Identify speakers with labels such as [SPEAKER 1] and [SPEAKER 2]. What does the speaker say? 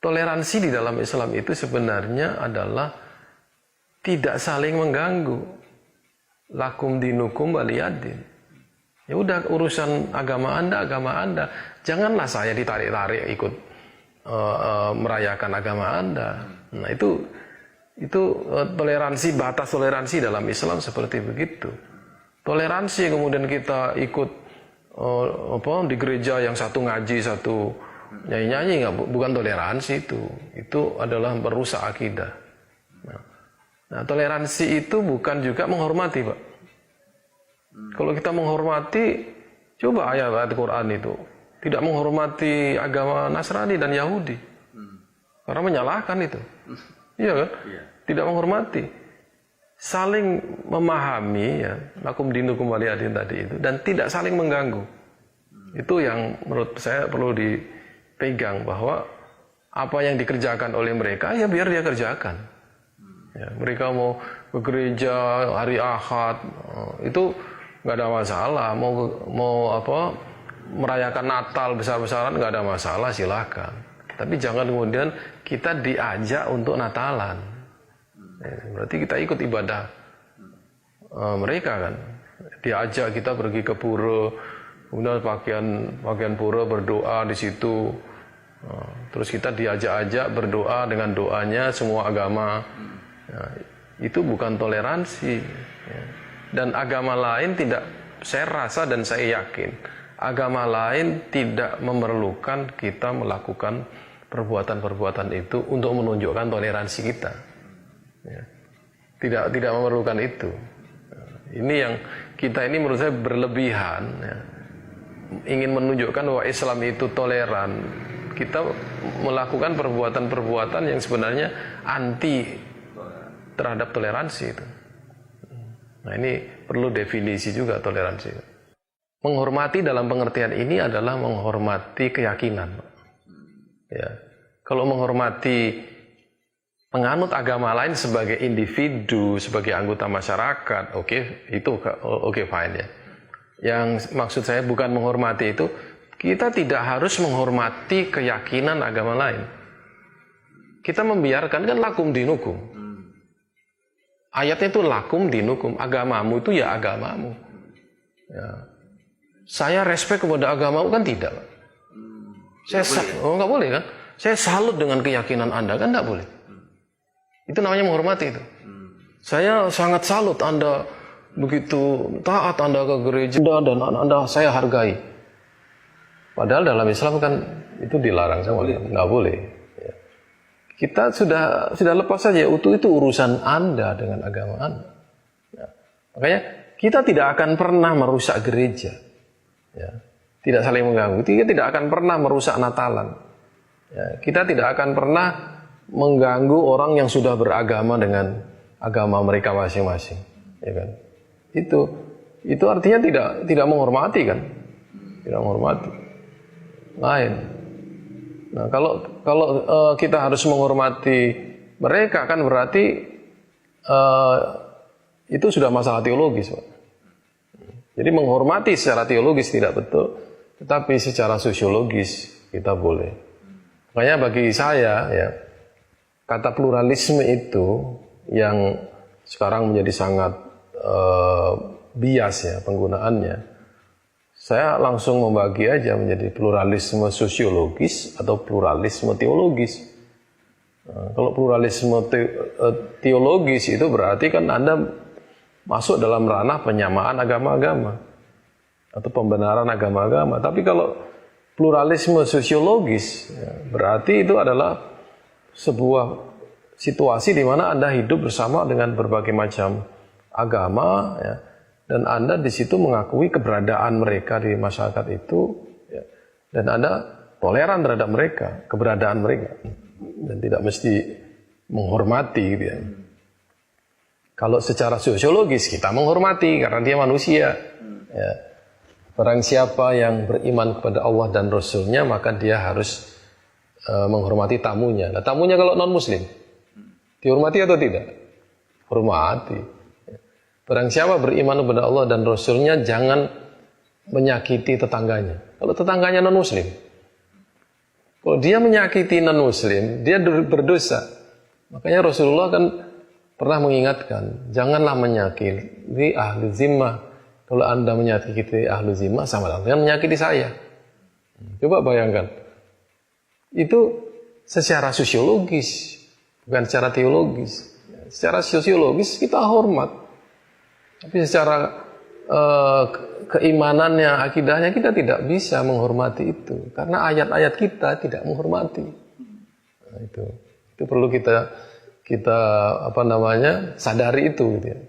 [SPEAKER 1] toleransi di dalam Islam itu sebenarnya adalah tidak saling mengganggu. Lakum dinukum waliyadin. Ya udah, urusan agama Anda. Janganlah saya ditarik-tarik ikut merayakan agama Anda. Nah, itu toleransi, batas toleransi dalam Islam seperti begitu. Toleransi kemudian kita ikut di gereja yang satu ngaji, satu nyanyi-nyanyi, bukan toleransi itu. Itu adalah merusak akidah. Nah, toleransi itu bukan juga menghormati, Pak. Kalau kita menghormati, coba ayat-ayat Quran itu tidak menghormati agama Nasrani dan Yahudi, karena menyalahkan itu, iya kan? Tidak menghormati, saling memahami, ya, lakum dinukum waliyadin tadi itu, dan tidak saling mengganggu. Itu yang menurut saya perlu dipegang, bahwa apa yang dikerjakan oleh mereka, ya biar dia kerjakan. Ya, mereka mau ke gereja hari Ahad, itu nggak ada masalah. Mau merayakan Natal besar-besaran, nggak ada masalah, silakan. Tapi jangan kemudian kita diajak untuk Natalan. Ya, berarti kita ikut ibadah mereka kan. Diajak kita pergi ke pura, kemudian pakaian pura, berdoa di situ. Terus kita diajak-ajak berdoa dengan doanya semua agama. Ya, itu bukan toleransi. Ya. Dan agama lain tidak, saya rasa dan saya yakin, agama lain tidak memerlukan kita melakukan perbuatan-perbuatan itu untuk menunjukkan toleransi kita. Ya. Tidak memerlukan itu. Ini yang kita ini menurut saya berlebihan. Ya. Ingin menunjukkan bahwa Islam itu toleran. Kita melakukan perbuatan-perbuatan yang sebenarnya anti terhadap toleransi itu. Nah, ini perlu definisi juga toleransi. Menghormati dalam pengertian ini adalah menghormati keyakinan. Ya. Kalau menghormati penganut agama lain sebagai individu, sebagai anggota masyarakat, oke, fine ya. Yang maksud saya bukan menghormati itu, kita tidak harus menghormati keyakinan agama lain. Kita membiarkan, kan lakum dinukum. Ayatnya itu lakum dinukum, agamamu itu ya agamamu. Ya. Saya respect kepada agamamu kan tidak. Nggak boleh kan? Saya salut dengan keyakinan Anda kan nggak boleh. Itu namanya menghormati itu. Saya sangat salut Anda begitu taat Anda ke gereja dan Anda saya hargai. Padahal dalam Islam kan itu dilarang, nggak boleh. Kita sudah lepas saja, itu urusan Anda dengan agama Anda. Ya. Makanya kita tidak akan pernah merusak gereja. Ya. Tidak saling mengganggu. Kita tidak akan pernah merusak Natalan. Ya. Kita tidak akan pernah mengganggu orang yang sudah beragama dengan agama mereka masing-masing. Ya kan? Itu artinya tidak menghormati kan? Tidak menghormati. Lain. Nah, kalau kita harus menghormati mereka kan berarti itu sudah masalah teologis, Pak. Jadi menghormati secara teologis tidak betul, tetapi secara sosiologis kita boleh. Makanya bagi saya ya, kata pluralisme itu yang sekarang menjadi sangat bias ya penggunaannya. Saya langsung membagi aja menjadi pluralisme sosiologis atau pluralisme teologis. Nah, kalau pluralisme teologis itu berarti kan Anda masuk dalam ranah penyamaan agama-agama atau pembenaran agama-agama. Tapi kalau pluralisme sosiologis, ya, berarti itu adalah sebuah situasi di mana Anda hidup bersama dengan berbagai macam agama, ya. Dan Anda di situ mengakui keberadaan mereka di masyarakat itu, ya, dan Anda toleran terhadap mereka, keberadaan mereka, dan tidak mesti menghormati, gitu ya. Kalau secara sosiologis kita menghormati karena dia manusia. Ya. Barang siapa yang beriman kepada Allah dan Rasul-Nya maka dia harus menghormati tamunya. Nah, tamunya kalau non-Muslim dihormati atau tidak? Hormati. Barang siapa beriman kepada Allah dan Rasul-Nya jangan menyakiti tetangganya. Kalau tetangganya non-Muslim, Kalau dia menyakiti non-muslim, dia berdosa. Makanya Rasulullah kan pernah mengingatkan, janganlah menyakiti ahlu zimmah. Kalau Anda menyakiti ahlu zimmah, sama dengan menyakiti saya. Coba bayangkan. Itu secara sosiologis, bukan secara teologis. Secara sosiologis kita hormat. Tapi secara keimanannya, akidahnya kita tidak bisa menghormati itu. Karena ayat-ayat kita tidak menghormati. Nah, itu perlu kita sadari itu gitu ya.